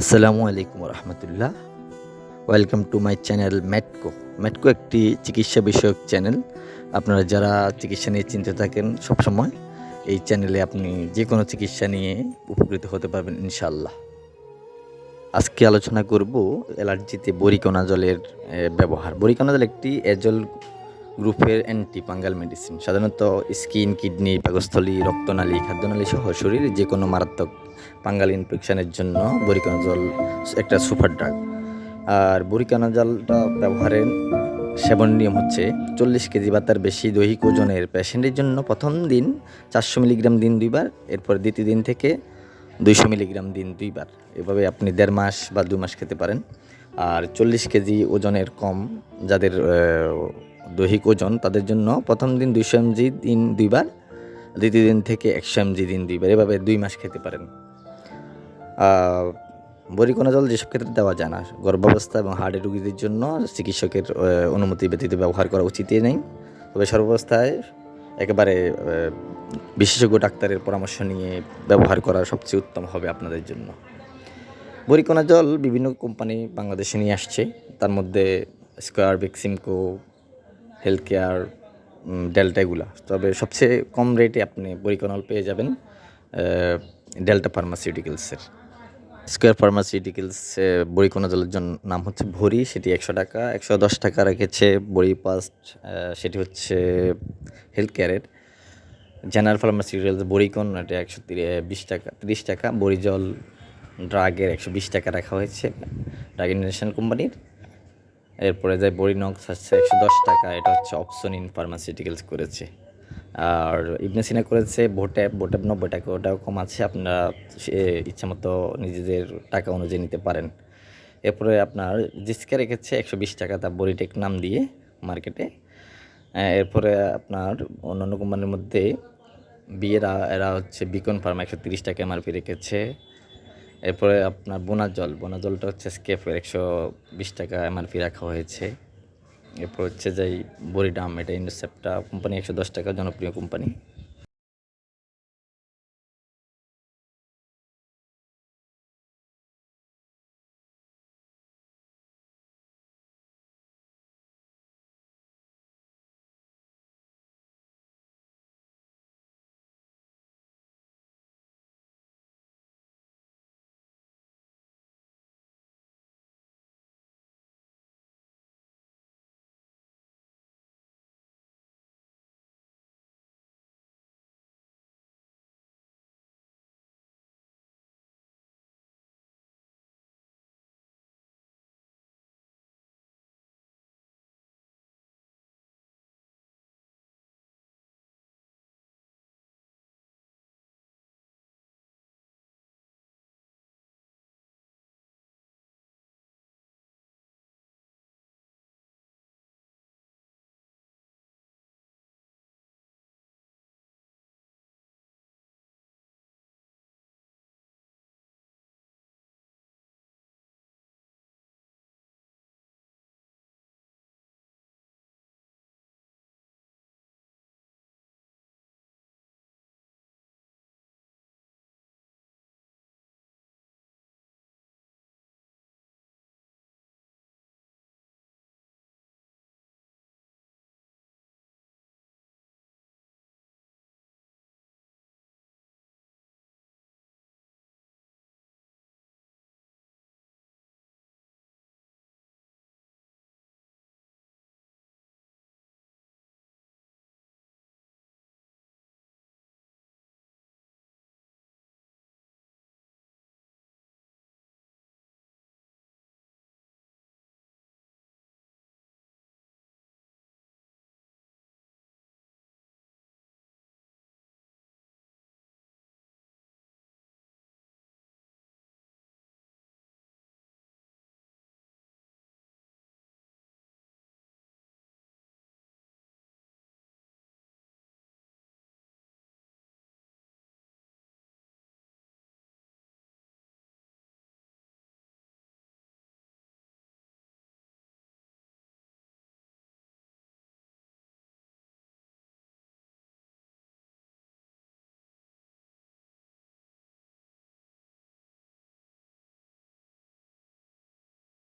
আসসালামু আলাইকুম রহমতুল্লাহ। ওয়েলকাম টু মাই চ্যানেল ম্যাটকো। ম্যাটকো একটি চিকিৎসা বিষয়ক চ্যানেল। আপনারা যারা চিকিৎসা নিয়ে চিন্তিত থাকেন সবসময়, এই চ্যানেলে আপনি যে কোনো চিকিৎসা নিয়ে উপকৃত হতে পারবেন ইনশাআল্লাহ। আজকে আলোচনা করব অ্যালার্জিতে বরিকোনাজলের ব্যবহার। বরিকোনাজল একটি অ্যাজল গ্রুপের অ্যান্টি ফাঙ্গাল মেডিসিন। সাধারণত স্কিন, কিডনি, পাকস্থলী, রক্তনালী, খাদ্যনালী সহ শরীরে যে কোনো মারাত্মক ফাঙ্গাল ইনফেকশনের জন্য বরিকোনাজল একটা সুপার ড্রাগ। আর বরিকোনাজলটা ব্যবহারের সেবন নিয়ম হচ্ছে 40 কেজি বা তার বেশি দৈহিক ওজনের পেশেন্টের জন্য প্রথম দিন 400 মিলিগ্রাম দিন 2 বার, এরপর দ্বিতীয় দিন থেকে 200 মিলিগ্রাম দিন 2 বার। এভাবে আপনি 1.5 মাস বা 2 মাস খেতে পারেন। আর 40 কেজি ওজনের কম যাদের দৈহিক ওজন, তাদের জন্য প্রথম দিন 200 mg দিন 2 বার, দ্বিতীয় দিন থেকে 100 mg দিন 2 বার, এভাবে 2 মাস খেতে পারেন। বরিকোনাজল যেসব ক্ষেত্রে দেওয়া যায় না, গর্ভাবস্থা এবং হার্টের রোগীদের জন্য চিকিৎসকের অনুমতি ব্যতীত ব্যবহার করা উচিতই নেই। তবে সর্বাবস্থায় একেবারে বিশেষজ্ঞ ডাক্তারের পরামর্শ নিয়ে ব্যবহার করা সবচেয়ে উত্তম হবে আপনাদের জন্য। বরিকোনাজল বিভিন্ন কোম্পানি বাংলাদেশে নিয়ে আসছে, তার মধ্যে square, Beximco, health care, delta এগুলা। তবে সবচেয়ে কম রেটে আপনি বরিকোনাজল পেয়ে যাবেন ডেল্টা ফার্মাসিউটিক্যালসের। স্কয়ার ফার্মাসিউটিক্যালস বরিকোনাজলের জন্য নাম হচ্ছে ভরি, সেটি 100 টাকা। 110 টাকা রেখেছে বড়ি পাস্ট, সেটি হচ্ছে হেলথ কেয়ারের। জেনারেল ফার্মাসিউটিক্যালস বরিকন, এটা 120 টাকা, 30 টাকা। বরিজল ড্রাগের 120 টাকা রাখা হয়েছে, ড্রাগ ইন্টারন্যাশনাল কোম্পানির। এরপরে যায় বরিনক্স হচ্ছে 110 টাকা, এটা হচ্ছে অপসনিন ফার্মাসিউটিক্যালস করেছে। আর ইবনে সিনা করেছে ভোট্যাপ 90 টাকা, ওটাও কম আছে, আপনারা ইচ্ছামতো নিজেদের টাকা অনুযায়ী নিতে পারেন। এরপরে আপনার জিসকা রেখেছে 120 টাকা, তা বরিটেক নাম দিয়ে মার্কেটে। এরপরে আপনার অন্যান্য কোম্পানির মধ্যে এরা হচ্ছে বিকন ফার্মা 130 টাকা এমআরপি রেখেছে। এরপরে আপনার বোনাজলটা হচ্ছে স্কেপের 120 টাকা এমআরপি রাখা হয়েছে। এরপর হচ্ছে যাই বরিডাম, এটা ইন্ডোসেপ্টা কোম্পানি 110 টাকা, জনপ্রিয় কোম্পানি।